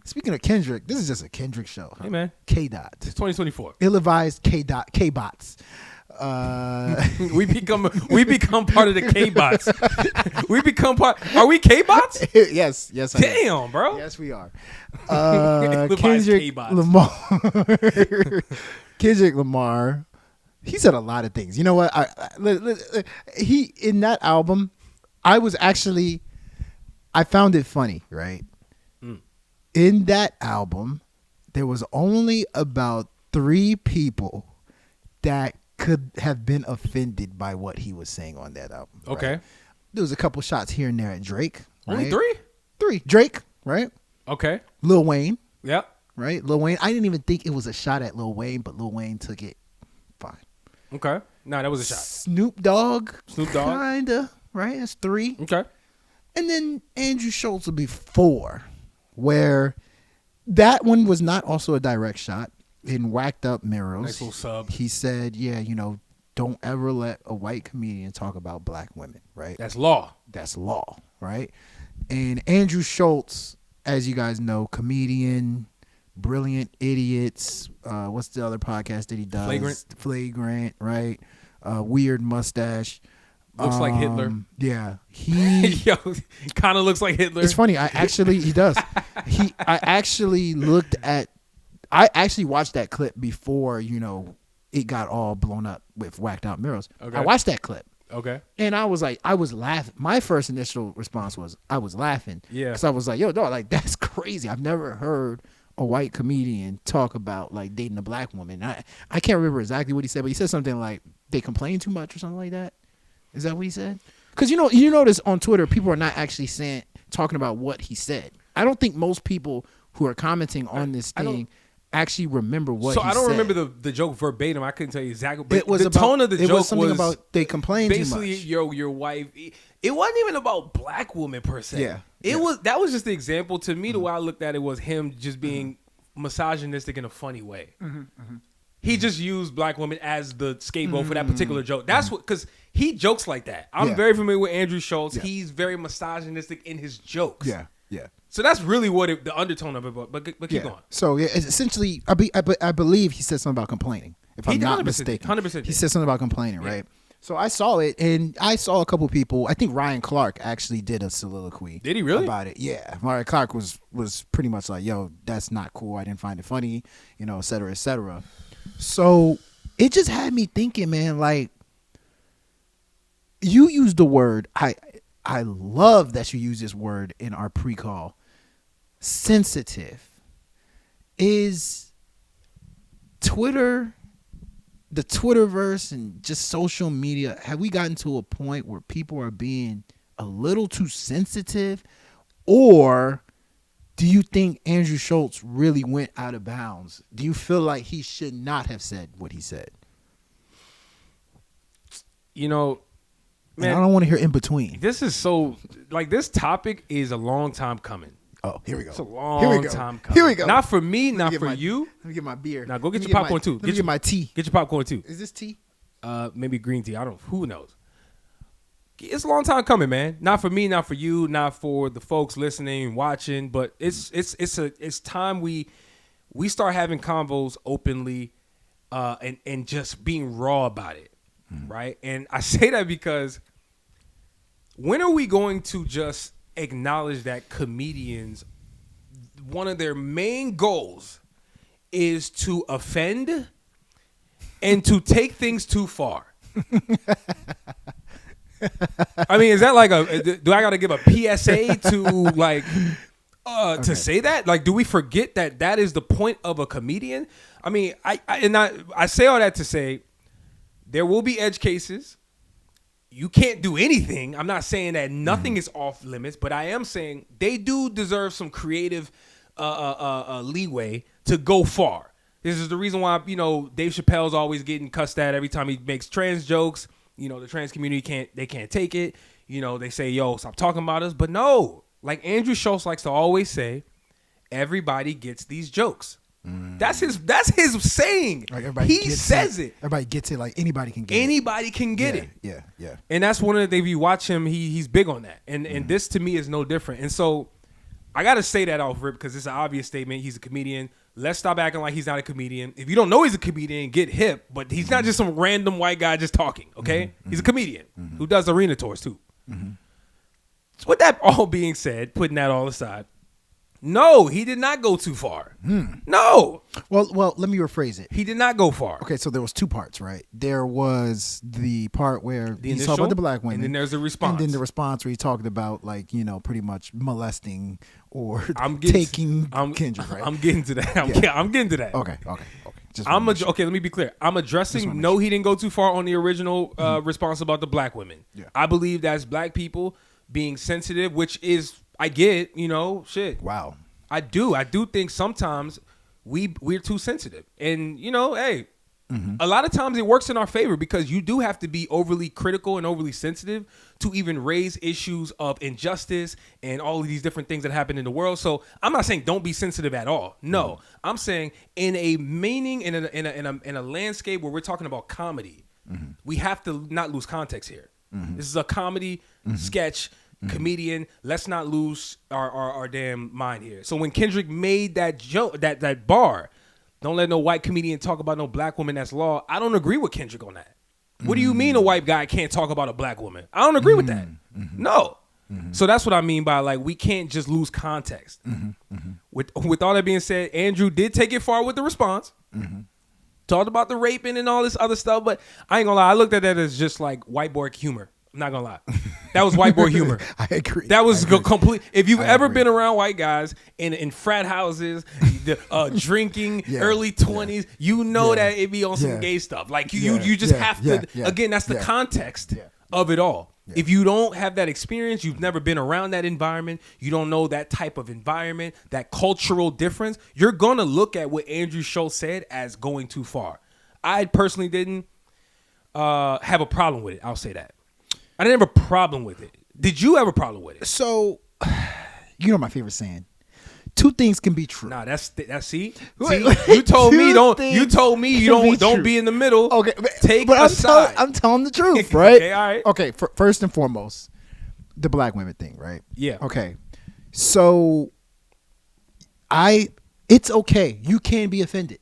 Speaking of Kendrick, this is just a Kendrick show. Hey, man. K-Dot. It's 2024. Ill-advised K-Bots. We become part of the K-Bots. We become part. Are we K-Bots? Yes. I am. Damn, bro. Yes, we are. Ill-advised Kendrick K-Bots. Lamar. Kendrick Lamar. He said a lot of things. You know what? He in that album, I found it funny, right? In that album, there was only about 3 people that could have been offended by what he was saying on that album. Okay. Right? There was a couple shots here and there at Drake. Only right? 3? 3. Drake, right? Okay. Lil Wayne. Yep. Right? Lil Wayne. I didn't even think it was a shot at Lil Wayne, but Lil Wayne took it fine. Okay. No, that was a shot. Snoop Dogg. Kinda. Right? That's 3. Okay. And then Andrew Schulz will be 4, where that one was not also a direct shot. In Whacked Up Mirrors, Nice little sub. He said, yeah, don't ever let a white comedian talk about black women, right? That's law. That's law, right? And Andrew Schulz, as you guys know, comedian, Brilliant Idiots. What's the other podcast that he does? Flagrant, right? Weird mustache. Looks like Hitler. Yeah. Yo, kind of looks like Hitler. It's funny. He does. I actually watched that clip before, it got all blown up with Whacked Out Mirrors. Okay. I watched that clip. Okay. And I was laughing. My first initial response was, I was laughing. Yeah. Because I was like, yo, dog, like, that's crazy. I've never heard a white comedian talk about, like, dating a black woman. I can't remember exactly what he said, but he said something like, they complain too much or something like that. Is that what he said? Because, you notice on Twitter, people are not actually talking about what he said. I don't think most people who are commenting on this thing actually remember what he said. So I don't remember the joke verbatim. I couldn't tell you exactly. But it was the tone of the joke was something about they complained too much. Basically, your wife. It wasn't even about black women per se. Yeah. That was just the example. To me, the way I looked at it was him just being misogynistic in a funny way. He just used black women as the scapegoat for that particular joke. That's what, because he jokes like that. I'm very familiar with Andrew Schulz. Yeah. He's very misogynistic in his jokes. Yeah. So that's really what the undertone of it was. But keep going. So essentially, I believe he said something about complaining. If I'm not mistaken, 100%. He said something about complaining, right? So I saw it, and I saw a couple people. I think Ryan Clark actually did a soliloquy. Did he really? About it? Yeah. Ryan Clark was pretty much like, "Yo, that's not cool. I didn't find it funny," et cetera, et cetera. So it just had me thinking, man. Like, you used the word. I love that you use this word in our pre-call. Sensitive. Is Twitter, the Twitterverse, and just social media, have we gotten to a point where people are being a little too sensitive? Or do you think Andrew Schulz really went out of bounds? Do you feel like he should not have said what he said? Man, I don't want to hear in between. This is this topic is a long time coming. Oh, here we go. It's a long time coming. Here we go. Not for me, not for you. Let me get my beer. Now go get your popcorn too. Let me get my tea. Get your popcorn too. Is this tea? Maybe green tea. I don't know. Who knows? It's a long time coming, man. Not for me, not for you, not for the folks listening and watching. But it's time we start having convos openly, and just being raw about it, right? And I say that because when are we going to just acknowledge that comedians, one of their main goals is to offend and to take things too far? I mean, is that like do I got to give a PSA to to say that? Like, do we forget that is the point of a comedian? I mean, I say all that to say there will be edge cases. You can't do anything. I'm not saying that nothing is off limits, but I am saying they do deserve some creative leeway to go far. This is the reason why, Dave Chappelle's always getting cussed at every time he makes trans jokes. The trans community can't take it. They say, yo, stop talking about us. But no, like Andrew Schulz likes to always say, everybody gets these jokes. That's his saying. Like he says it. Everybody gets it. Like anybody can get it. Anybody can get it. Yeah. And that's one of the, if you watch him, he's big on that. And this to me is no different. And so I gotta say that off rip because it's an obvious statement. He's a comedian. Let's stop acting like he's not a comedian. If you don't know he's a comedian, get hip. But he's not just some random white guy just talking. Okay, he's a comedian who does arena tours too. So with that all being said, putting that all aside, no, he did not go too far. No. Well, let me rephrase it. He did not go far. Okay, so there was two parts, right? There was the part where he initial, talked about the black women. And then there's the response. And then the response where he talked about, like, you know, pretty much molesting or Kendrick, right? I'm getting to that. I'm getting to that. Okay. Okay, let me be clear. I'm addressing, no, he didn't go too far on the original response about the black women. Yeah. I believe that's black people being sensitive, which is, I get, you know, shit. Wow. I do think sometimes we're too sensitive. And, you know, hey, a lot of times it works in our favor because you do have to be overly critical and overly sensitive to even raise issues of injustice and all of these different things that happen in the world. So I'm not saying don't be sensitive at all. No, I'm saying in a meaning, in a landscape where we're talking about comedy, we have to not lose context here. This is a comedy sketch. Comedian, let's not lose our damn mind here. So when Kendrick made that joke, that bar, don't let no white comedian talk about no black woman, that's law. I don't agree with Kendrick on that. What do you mean a white guy can't talk about a black woman? I don't agree with that. No. So that's what I mean by, like, we can't just lose context. With all that being said, Andrew did take it far with the response. Talked about the raping and all this other stuff, but I ain't gonna lie, I looked at that as just like white boy humor. I'm not gonna lie. That was white boy humor. I agree. That was complete. If you've ever been around white guys in frat houses, drinking, early 20s, you know that it be on some gay stuff. Like you just have to. Again, that's the context of it all. If you don't have that experience, you've never been around that environment, you don't know that type of environment, that cultural difference, you're gonna look at what Andrew Schulz said as going too far. I personally didn't have a problem with it. I'll say that. I didn't have a problem with it. Did you have a problem with it? So, you know my favorite saying: two things can be true. Nah, that's see. You told me don't be in the middle. Okay, take a side. I'm telling the truth, right? Okay, all right. Okay, first and foremost, the black women thing, right? Yeah. Okay, so it's okay. You can be offended.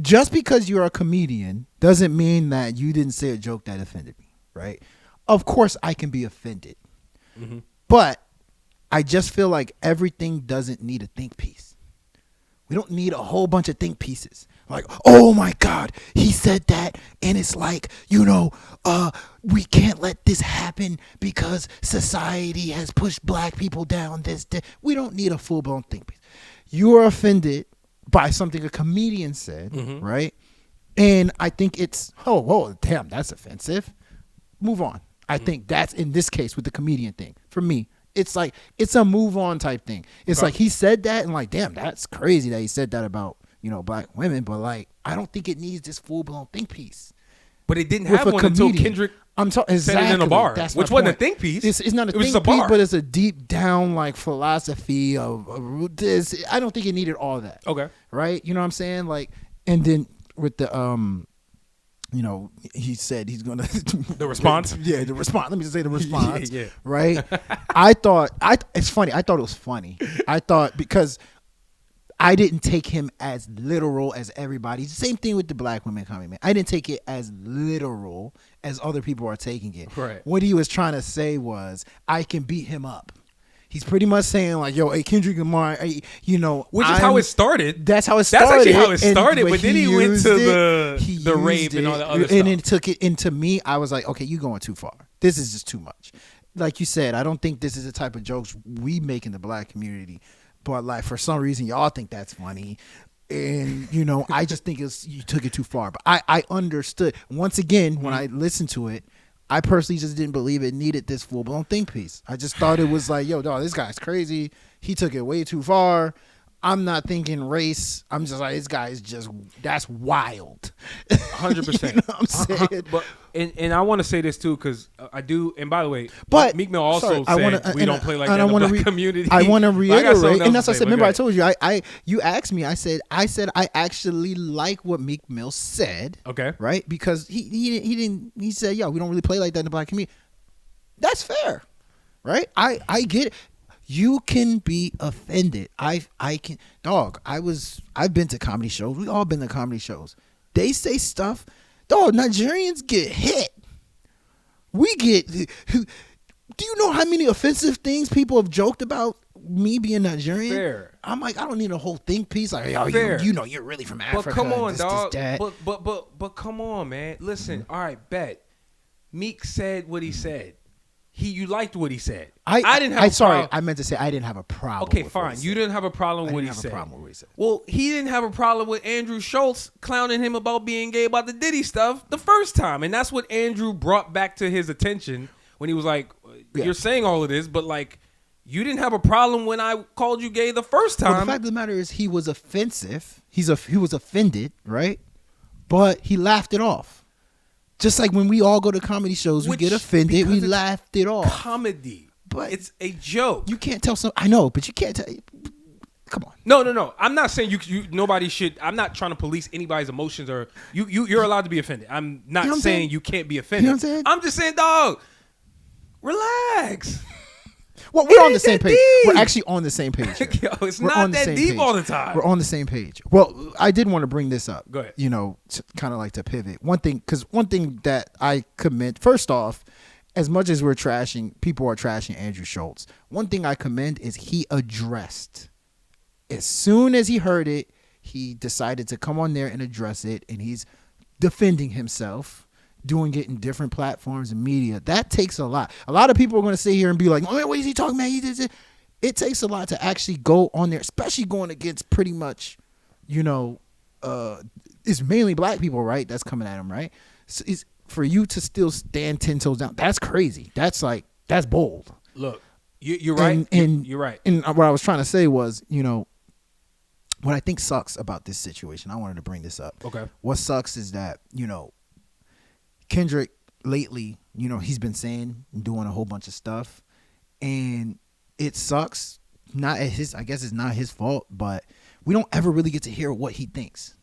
Just because you're a comedian doesn't mean that you didn't say a joke that offended me, right? Of course I can be offended. But I just feel like everything doesn't need a think piece. We don't need a whole bunch of think pieces. Like, oh my God, he said that, and it's like, you know, we can't let this happen because society has pushed black people down this. We don't need a full-blown think piece. You are offended by something a comedian said, right? And I think it's, oh, damn, that's offensive. Move on. I think that's, in this case, with the comedian thing. For me, it's like, it's a move on type thing. It's like he said that, and like, damn, that's crazy that he said that about, you know, black women. But like, I don't think it needs this full blown think piece. But it didn't have one until Kendrick said it in a bar, which wasn't a think piece. It's not a think piece, but it's a deep down like philosophy of this. I don't think it needed all that. Okay, right? You know what I'm saying? Like, and then with the you know, he said he's gonna the response. Yeah, the response. Let me just say the response. yeah. Right. It's funny. I thought it was funny. I thought because I didn't take him as literal as everybody. Same thing with the black women coming, man. I didn't take it as literal as other people are taking it. Right. What he was trying to say was, I can beat him up. He's pretty much saying like, yo, hey, Kendrick Lamar, you know. Which is how it started. That's how it started. That's actually how it started. But then he went to the rape and all the other stuff. And it took it into me. I was like, okay, you going too far. This is just too much. Like you said, I don't think this is the type of jokes we make in the black community. But like for some reason, y'all think that's funny. And, you know, I just think you took it too far. But I understood. Once again, when I listened to it, I personally just didn't believe it needed this full-blown think piece. I just thought it was like, yo, dog, this guy's crazy. He took it way too far. I'm not thinking race. I'm just like, this guy is just, that's wild. 100%. You know what I'm saying? But and I want to say this too, because I do, and by the way, but Meek Mill also said we don't play like that in the black community. I want to reiterate, and that's what I said. Remember, I told you, you asked me, I said I actually like what Meek Mill said. Okay. Right? Because he said, yo, we don't really play like that in the black community. That's fair. Right? I get it. You can be offended. I can, dog. I've been to comedy shows. We all been to comedy shows. They say stuff. Dog, Nigerians get hit. We get. Do you know how many offensive things people have joked about me being Nigerian? Fair. I'm like, I don't need a whole think piece. Like, yo, you know, you're really from Africa. But come on, this, dog. This, but come on, man. Listen. All right, bet. Meek said what he said. You liked what he said. I didn't have. Sorry, I meant to say I didn't have a problem. Okay, fine. You didn't have a problem with what he said. Well, he didn't have a problem with Andrew Schulz clowning him about being gay about the Diddy stuff the first time, and that's what Andrew brought back to his attention when he was like, "You're saying all of this, but like, you didn't have a problem when I called you gay the first time." Well, the fact of the matter is, he was offensive. He was offended, right? But he laughed it off. Just like when we all go to comedy shows, we get offended. We laughed it off. Comedy, but it's a joke. You can't tell some. I know, but you can't tell. Come on. No. I'm not saying you. Nobody should. I'm not trying to police anybody's emotions or you're allowed to be offended. I'm not saying you can't be offended. You know what I'm saying? I'm just saying, dog, relax. Well, we're on the same page. We're actually on the same page. Yo, it's not that deep all the time. We're on the same page. Well, I did want to bring this up. Go ahead. You know, kind of like to pivot. One thing that I commend, first off, as much as people are trashing Andrew Schulz, one thing I commend is he addressed. As soon as he heard it, he decided to come on there and address it, and he's defending himself. Doing it in different platforms and media. That takes a lot. A lot of people are going to sit here and be like, oh, what is he talking about? He did it. It takes a lot to actually go on there, especially going against pretty much, you know, it's mainly black people, right? That's coming at him, right? So it's for you to still stand 10 toes down. That's crazy. That's bold. Look, you're right. You're right. And what I was trying to say was, you know, what I think sucks about this situation, I wanted to bring this up. Okay. What sucks is that, you know, Kendrick lately, you know, he's been saying and doing a whole bunch of stuff, and it sucks. I guess it's not his fault, but we don't ever really get to hear what he thinks.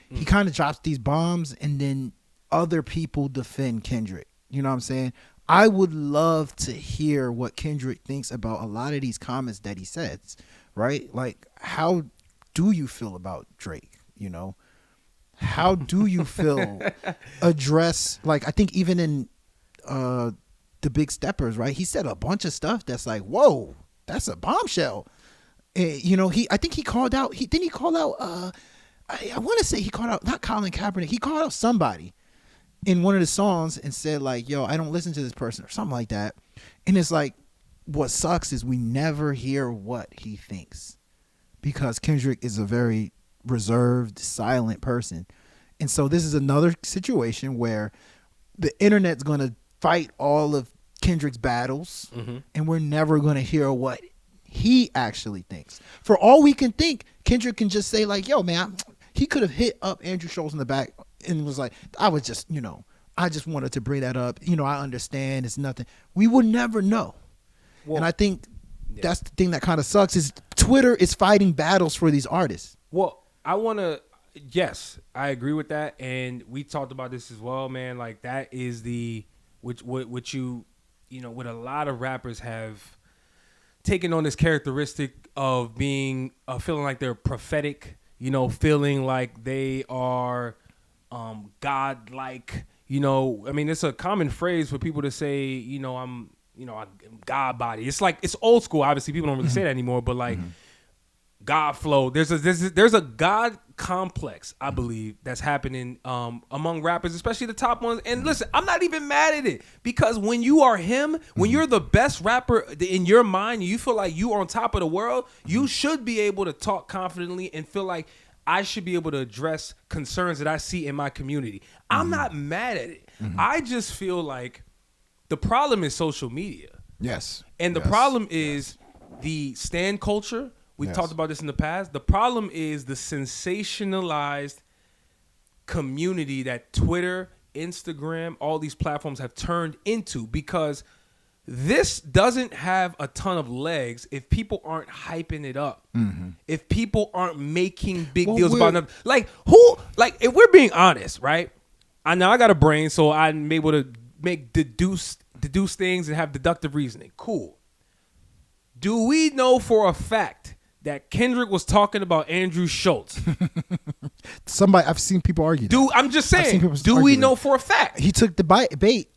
He kind of drops these bombs, and then other people defend Kendrick. You know what I'm saying? I would love to hear what Kendrick thinks about a lot of these comments that he says, right? Like, how do you feel about Drake, you know? How do you feel address, like, I think even in the Big Steppers, right? He said a bunch of stuff that's like, whoa, that's a bombshell. You know, I think he called out, I want to say he called out, not Colin Kaepernick, he called out somebody in one of the songs and said like, yo, I don't listen to this person or something like that. And it's like, what sucks is we never hear what he thinks because Kendrick is a very reserved, silent person. And so this is another situation where the internet's going to fight all of Kendrick's battles, and we're never going to hear what he actually thinks. For all we can think, Kendrick can just say like, yo, man, he could have hit up Andrew Schulz in the back and was like, I just wanted to bring that up. You know, I understand it's nothing. We would never know. Well, and I think that's the thing that kind of sucks is Twitter is fighting battles for these artists. Well, yes, I agree with that. And we talked about this as well, man. Like that is what a lot of rappers have taken on this characteristic of being, feeling like they're prophetic, you know, feeling like they are God-like, you know. I mean, it's a common phrase for people to say, you know, I'm God body. It's like, it's old school. Obviously, people don't really say that anymore, but like, God flow. There's a God complex, I believe, that's happening among rappers, especially the top ones. And listen, I'm not even mad at it because when you are him, when you're the best rapper in your mind, you feel like you are on top of the world, you should be able to talk confidently and feel like I should be able to address concerns that I see in my community. I'm not mad at it. I just feel like the problem is social media. Yes. And the problem is the stan culture. We've talked about this in the past. The problem is the sensationalized community that Twitter, Instagram, all these platforms have turned into, because this doesn't have a ton of legs if people aren't hyping it up. If people aren't making big deals about them. Like, if we're being honest, right? I know I got a brain, so I'm able to deduce things and have deductive reasoning. Cool. Do we know for a fact that Kendrick was talking about Andrew Schulz? Somebody, I've seen people argue that. I'm just saying, do we know for a fact? He took the bait.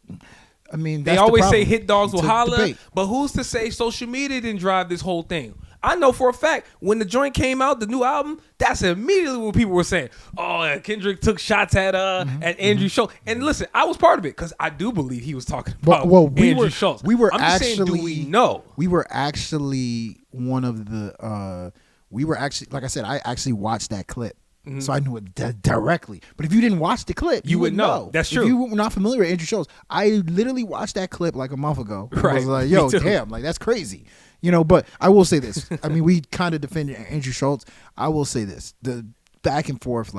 I mean, they that's always the say hit dogs will holler, the but who's to say social media didn't drive this whole thing? I know for a fact when the joint came out, the new album, that's immediately what people were saying. Oh, Kendrick took shots at Andrew Schulz. And listen, I was part of it because I do believe he was talking about Andrew Schulz. We were I'm actually just saying, do we know? We were actually one of the. We were actually, like I said, I actually watched that clip. So I knew it directly. But if you didn't watch the clip, you wouldn't know. That's true. If you were not familiar with Andrew Schulz, I literally watched that clip like a month ago. Right. I was like, yo, damn, like that's crazy. But I will say this. I mean, we kind of defended Andrew Schulz. I will say this. The back and forth,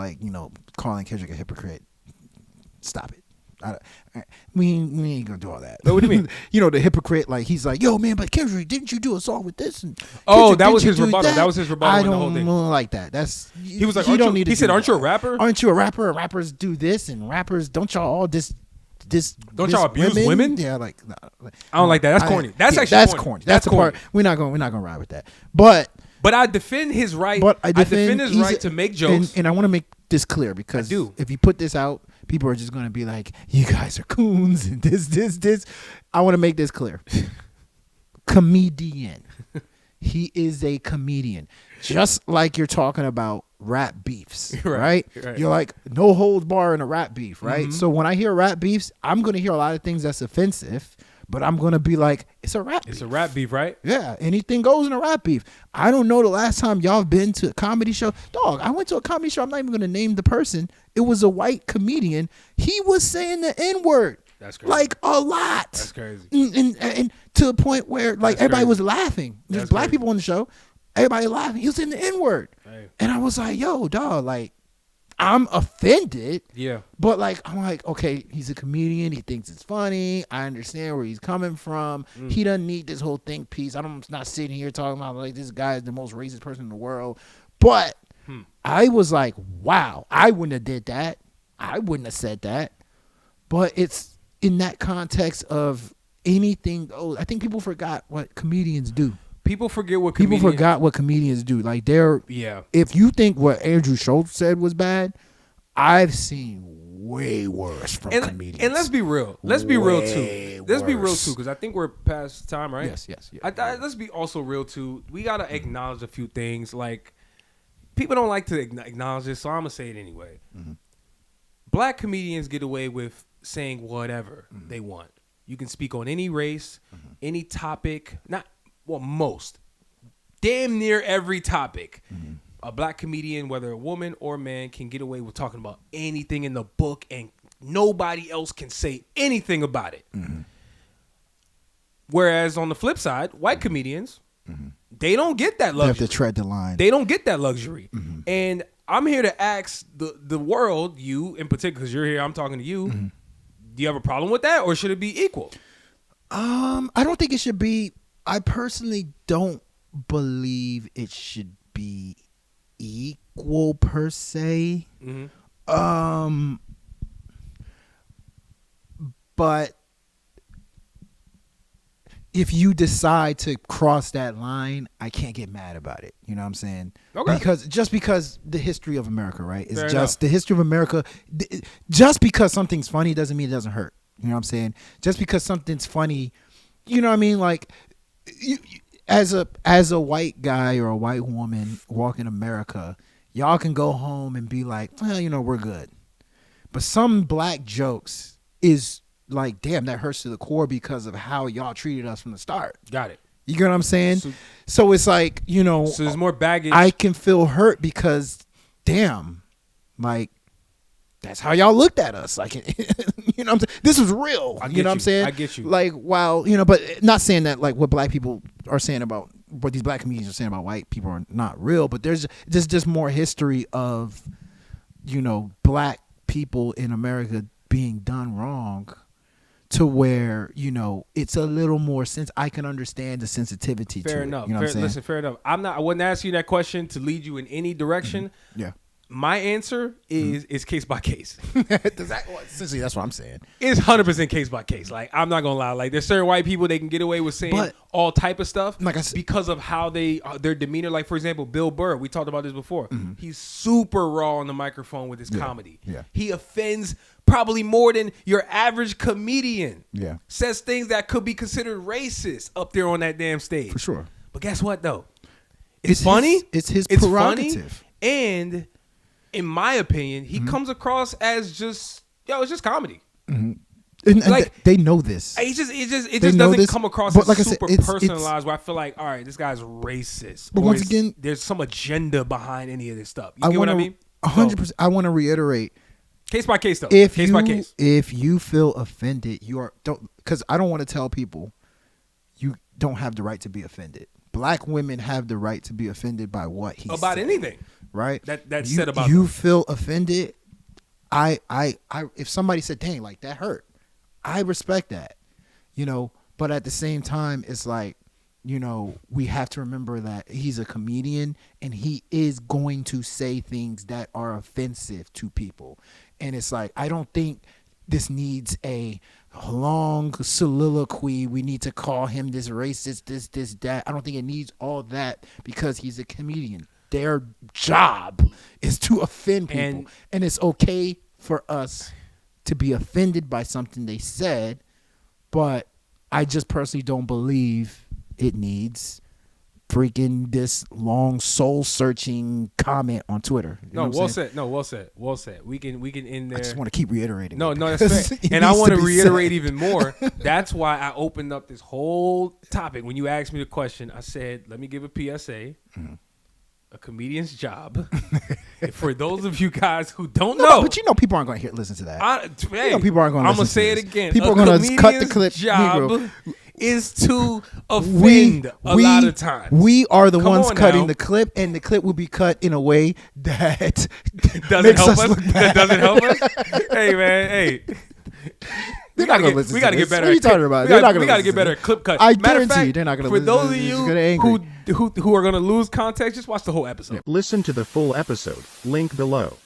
calling Kendrick a hypocrite, stop it. We ain't gonna do all that. What do you mean? The hypocrite, he's like, yo, man, but Kendrick, didn't you do a song with this? And Kendrick, that was his rebuttal. That was his rebuttal. I in the whole thing. don't like that. He was like, he said, aren't you a rapper? Aren't you a rapper? Rappers do this, and rappers don't y'all all this. Don't y'all abuse women? Yeah, I don't like that. That's corny. That's corny. That's the part we're not gonna ride with that. But I defend his right. I defend his right to make jokes. And I want to make this clear because if you put this out, people are just going to be like, you guys are coons and this. I want to make this clear. Comedian. He is a comedian. Just like you're talking about rap beefs, right? You're like, no holds bar in a rap beef, right? Mm-hmm. So when I hear rap beefs, I'm going to hear a lot of things that's offensive, but I'm going to be like, it's a rap beef. It's a rap beef, right? Yeah, anything goes in a rap beef. I don't know the last time y'all been to a comedy show. Dog, I went to a comedy show. I'm not even going to name the person. It was a white comedian. He was saying the N-word. That's crazy. Like a lot. That's crazy. And to the point where everybody was laughing. There's black people on the show. Everybody laughing. He was saying the N-word. Hey. And I was like, yo, dog, I'm offended. Yeah. But I'm like, okay, he's a comedian. He thinks it's funny. I understand where he's coming from. He doesn't need this whole think piece. I'm not sitting here talking about this guy is the most racist person in the world. But I was like, wow, I wouldn't have did that. I wouldn't have said that. But it's in that context of anything goes. I think people forgot what comedians do. People forget what comedians do. If you think what Andrew Schulz said was bad, I've seen way worse from comedians. And let's be real. Let's be real too. Because I think we're past time, right? Yes. Let's be also real too. We gotta acknowledge a few things. People don't like to acknowledge this, so I'm gonna say it anyway. Mm-hmm. Black comedians get away with saying whatever they want. You can speak on any race, any topic. Most, damn near every topic. A black comedian, whether a woman or man, can get away with talking about anything in the book, and nobody else can say anything about it. Whereas on the flip side, white comedians, they don't get that luxury. They have to tread the line. They don't get that luxury. And I'm here to ask the world, you in particular, because you're here, I'm talking to you. Do you have a problem with that, or should it be equal? I don't think it should be. I personally don't believe it should be equal per se. But if you decide to cross that line, I can't get mad about it. You know what I'm saying? Okay. Because the history of America, right? It's Fair just enough. The history of America. Just because something's funny doesn't mean it doesn't hurt. You know what I'm saying? Just because something's funny, you know what I mean? You, as a white guy or a white woman walking America, y'all can go home and be like, well, we're good. But some black jokes is damn, that hurts to the core because of how y'all treated us from the start. Got it. You get what I'm saying? So it's so there's more baggage. I can feel hurt because, damn, that's how y'all looked at us. You know what I'm saying? This was real. You know what I'm saying? I get you. Wow, but not saying that what black people are saying about what these black comedians are saying about white people are not real, but there's just more history of, black people in America being done wrong to where, it's a little more sense. I can understand the sensitivity to it. Fair enough. You know what I'm saying? Listen, fair enough. I wasn't asking you that question to lead you in any direction. Yeah. My answer is case by case. Essentially, that's what I'm saying. It's 100% case by case. Like, I'm not gonna lie. Like, there's certain white people, they can get away with saying all type of stuff, like I said, because of how their demeanor. Like, for example, Bill Burr. We talked about this before. He's super raw on the microphone with his comedy. Yeah. He offends probably more than your average comedian. Yeah. Says things that could be considered racist up there on that damn stage. For sure. But guess what though? It's funny. It's his prerogative. Funny, and in my opinion, he comes across as just it's just comedy. And like, they know this. It just doesn't come across as like super it's personalized. Where I feel like, all right, this guy's racist. But once again, there's some agenda behind any of this stuff. You get what I mean? 100%. I want to reiterate. Case by case though. Case by case. If you feel offended, because I don't want to tell people you don't have the right to be offended. Black women have the right to be offended by what he about said, anything, right? That's said about you. them. Feel offended. If somebody said, "Dang, like that hurt," I respect that, But at the same time, it's like, we have to remember that he's a comedian and he is going to say things that are offensive to people, and it's like, I don't think this needs a long soliloquy. We need to call him this racist, this, that. I don't think it needs all that because he's a comedian. Their job is to offend people. And it's okay for us to be offended by something they said, but I just personally don't believe it needs freaking this long soul searching comment on Twitter. Well said. We can end there. I just want to keep reiterating. No, that's fair. And I want to reiterate even more. That's why I opened up this whole topic. When you asked me the question, I said, let me give a PSA. A comedian's job. For those of you guys who don't know, but people aren't going to listen to that. People aren't going to. I'm gonna say it again. People are going to cut the clip. Job is to offend a lot of times. We are the ones cutting the clip, and the clip will be cut in a way that doesn't help us. That doesn't help us. Hey man, hey. We gotta get better. What are you talking about? We gotta get better at clip cut. I guarantee you, they're not gonna. For those of you who are gonna lose context, just watch the whole episode. Listen to the full episode. Link below.